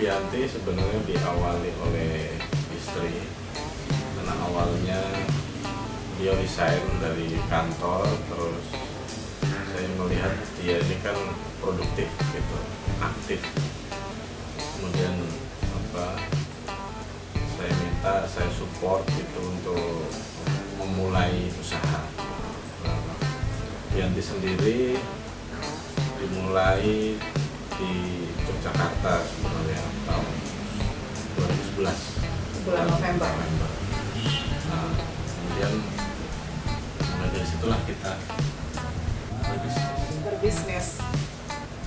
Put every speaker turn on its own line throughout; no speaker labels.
Bianti sebenarnya diawali oleh istri, karena awalnya dia resign dari kantor, terus saya melihat dia ini kan produktif gitu, aktif. Kemudian saya support gitu untuk memulai usaha. Bianti sendiri dimulai di Yogyakarta sebenarnya tahun 2011
bulan November.
Nah, kemudian mulai dari situlah kita
berbisnis,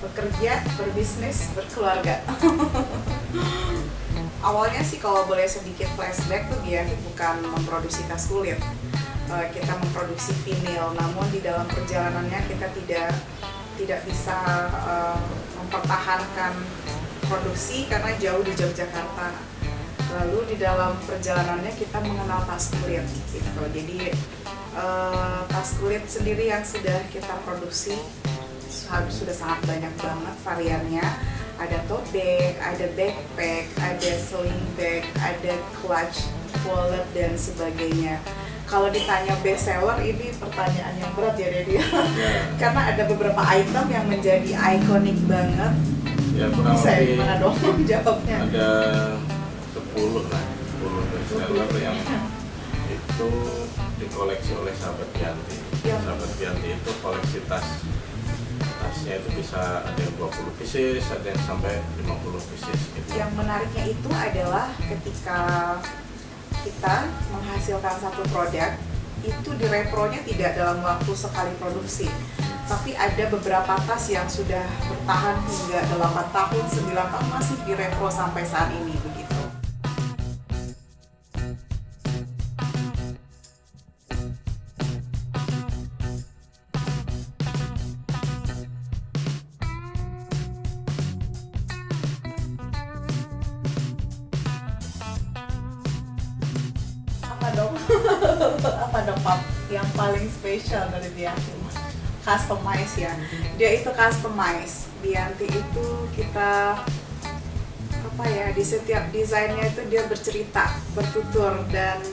bekerja, berbisnis, berkeluarga. Awalnya sih kalau boleh sedikit flashback tuh Bianti bukan memproduksi tas kulit. Kita memproduksi vinil, namun di dalam perjalanannya kita tidak bisa mempertahankan produksi karena jauh di Yogyakarta. Lalu di dalam perjalanannya kita mengenal tas kulit gitu. Jadi tas kulit sendiri yang sudah kita produksi sudah sangat banyak banget variannya. Ada tote bag, ada backpack, ada sling bag, ada clutch, wallet dan sebagainya. Kalau ditanya best seller ini pertanyaan yang berat ya Dedi. Karena ada beberapa item yang menjadi ikonik banget.
Ya kurang
Bisa
lebih
gimana dong jawabnya?
ada 10 best seller yang itu dikoleksi oleh sahabat Bianti.
Ya.
Sahabat Bianti itu koleksi tasnya itu bisa ada yang 20 pieces, ada yang sampai 50 pieces gitu.
Yang menariknya itu adalah ketika kita menghasilkan satu produk itu direpronya tidak dalam waktu sekali produksi, tapi ada beberapa tas yang sudah bertahan hingga 8 tahun, 9 tahun masih direpro sampai saat ini begitu. Apa dong Pap yang paling spesial dari Bianti? Customize ya, dia itu customize. Bianti itu kita di setiap desainnya itu dia bercerita, bertutur dan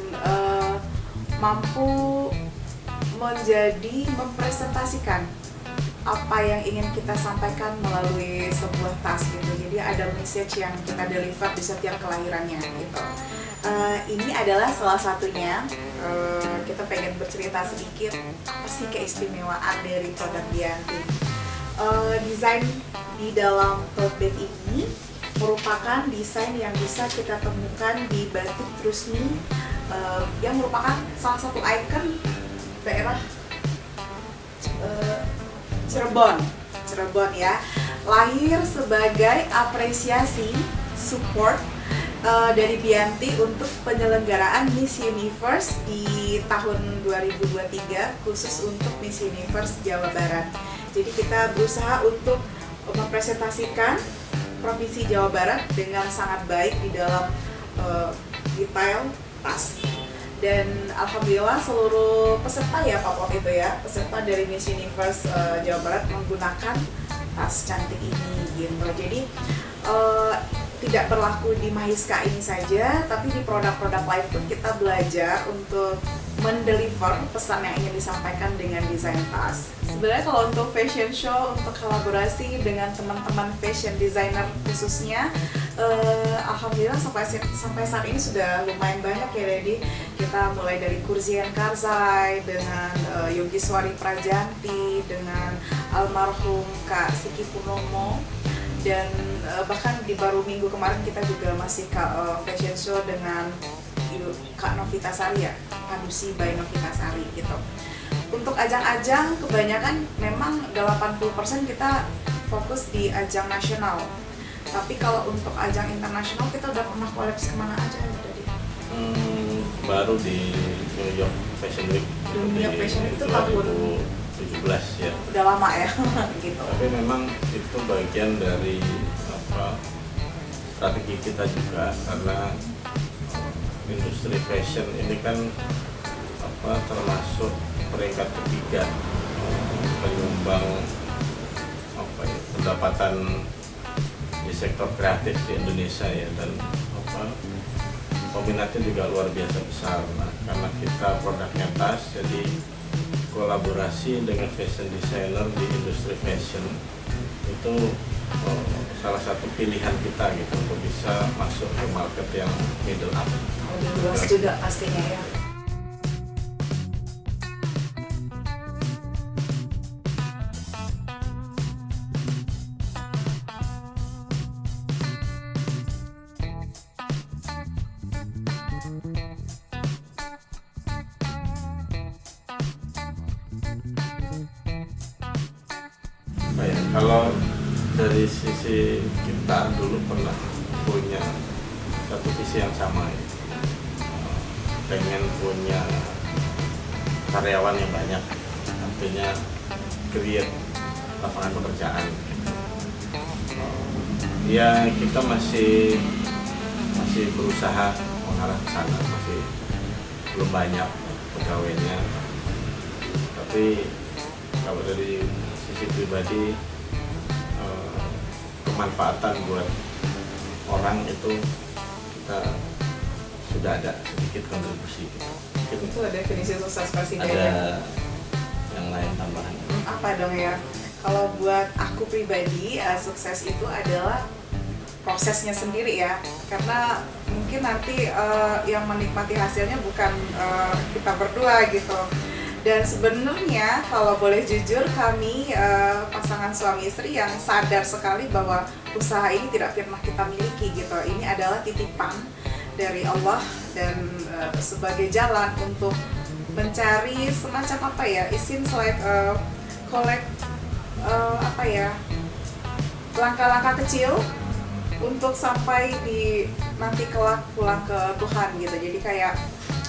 mampu mempresentasikan apa yang ingin kita sampaikan melalui sebuah tas gitu. Jadi ada message yang kita deliver di setiap kelahirannya gitu. Ini adalah salah satunya. Kita pengen bercerita sedikit apa sih keistimewaan dari produk Bianti. Desain di dalam tote bag ini merupakan desain yang bisa kita temukan di batik Trusmi, yang merupakan salah satu ikon daerah Cirebon ya. Lahir sebagai apresiasi support dari Bianti untuk penyelenggaraan Miss Universe di tahun 2023 khusus untuk Miss Universe Jawa Barat. Jadi kita berusaha untuk mempresentasikan Provinsi Jawa Barat dengan sangat baik di dalam detail tas. Dan alhamdulillah seluruh peserta ya Pak Pop itu ya, peserta dari Miss Universe Jawa Barat menggunakan tas cantik ini gitu. Jadi tidak berlaku di Mahiska ini saja, tapi di produk-produk lain pun kita belajar untuk mendeliver pesan yang ingin disampaikan dengan desain tas. Sebenarnya kalau untuk fashion show, untuk kolaborasi dengan teman-teman fashion designer khususnya, alhamdulillah sampai saat ini sudah lumayan banyak ya Dedi. Kita mulai dari Kurzian Karzai dengan Yogiswari Prajanti, dengan almarhum Kak Siki Purnomo, dan bahkan di baru minggu kemarin kita juga masih fashion show dengan Kak Novitasari ya, Padusi by Novitasari gitu. Untuk ajang-ajang kebanyakan memang 80% kita fokus di ajang nasional. Tapi kalau untuk ajang internasional kita udah pernah koleksi kemana aja ya tadi?
Baru di New York Fashion Week.
New York Fashion Week itu tahun
2017 ya.
Udah lama ya gitu.
Tapi memang itu bagian dari strategi kita juga, karena industri fashion ini kan termasuk peringkat ketiga penyumbang pendapatan di sektor kreatif di Indonesia ya, dan peminatnya juga luar biasa besar. Nah, karena kita produknya tas, jadi kolaborasi dengan fashion designer di industri fashion itu salah satu pilihan kita gitu untuk bisa masuk ke market yang middle up.
Lebih luas juga pastinya ya.
Kalau dari sisi kita dulu pernah punya satu visi yang sama ya. Pengen punya karyawan yang banyak, artinya create lapangan pekerjaan. Ya kita masih berusaha mengarah ke sana, masih belum banyak pegawainya. Tapi kalau dari sisi pribadi, kemanfaatan buat orang itu kita sudah ada sedikit kontribusi gitu.
Itu definisi sukses presiden.
Ada yang lain tambahan?
Apa dong ya? Kalau buat aku pribadi, sukses itu adalah prosesnya sendiri ya. Karena mungkin nanti yang menikmati hasilnya bukan kita berdua gitu. Dan sebenarnya kalau boleh jujur, kami pasangan suami istri yang sadar sekali bahwa usaha ini tidak pernah kita miliki gitu. Ini adalah titipan dari Allah dan sebagai jalan untuk mencari semacam apa ya, it seems like langkah-langkah kecil untuk sampai di nanti kelak pulang ke Tuhan gitu. Jadi kayak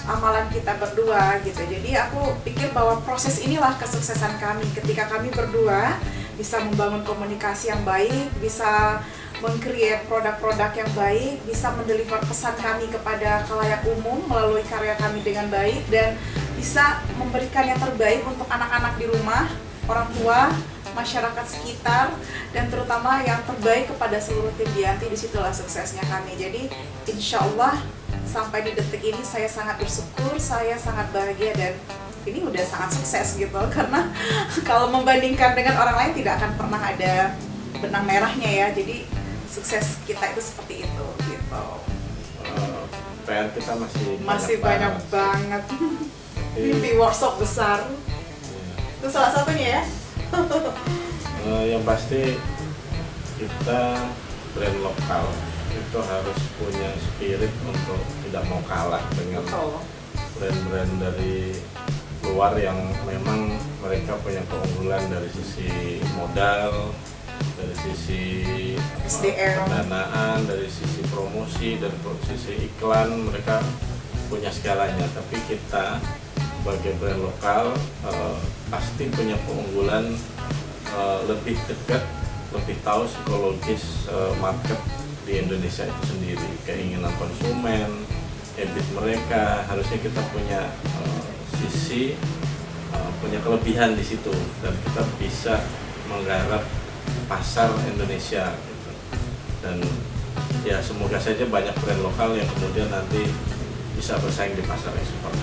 amalan kita berdua gitu. Jadi aku pikir bahwa proses inilah kesuksesan kami ketika kami berdua bisa membangun komunikasi yang baik, bisa meng-create produk-produk yang baik, bisa mendeliver pesan kami kepada khalayak umum melalui karya kami dengan baik, dan bisa memberikan yang terbaik untuk anak-anak di rumah, orang tua, masyarakat sekitar, dan terutama yang terbaik kepada seluruh tim Bianti. Disitulah suksesnya kami. Jadi insya Allah sampai di detik ini saya sangat bersyukur, saya sangat bahagia, dan ini udah sangat sukses gitu. Karena kalau membandingkan dengan orang lain tidak akan pernah ada benang merahnya ya. Jadi sukses kita itu seperti itu gitu.
PR kita
masih banyak banget. Mimpi workshop besar. Itu salah satunya ya.
Yang pasti kita brand lokal itu harus punya spirit untuk tidak mau kalah dengan brand-brand dari luar yang memang mereka punya keunggulan dari sisi modal, dari sisi
SDM,
pendanaan, dari sisi promosi, dan sisi iklan. Mereka punya segalanya, tapi kita sebagai brand lokal pasti punya keunggulan, lebih dekat, lebih tahu psikologis market di Indonesia itu sendiri, keinginan konsumen, habit mereka. Harusnya kita punya sisi, punya kelebihan di situ, dan kita bisa menggarap pasar Indonesia gitu. Dan ya semoga saja banyak brand lokal yang kemudian nanti bisa bersaing di pasar ekspor.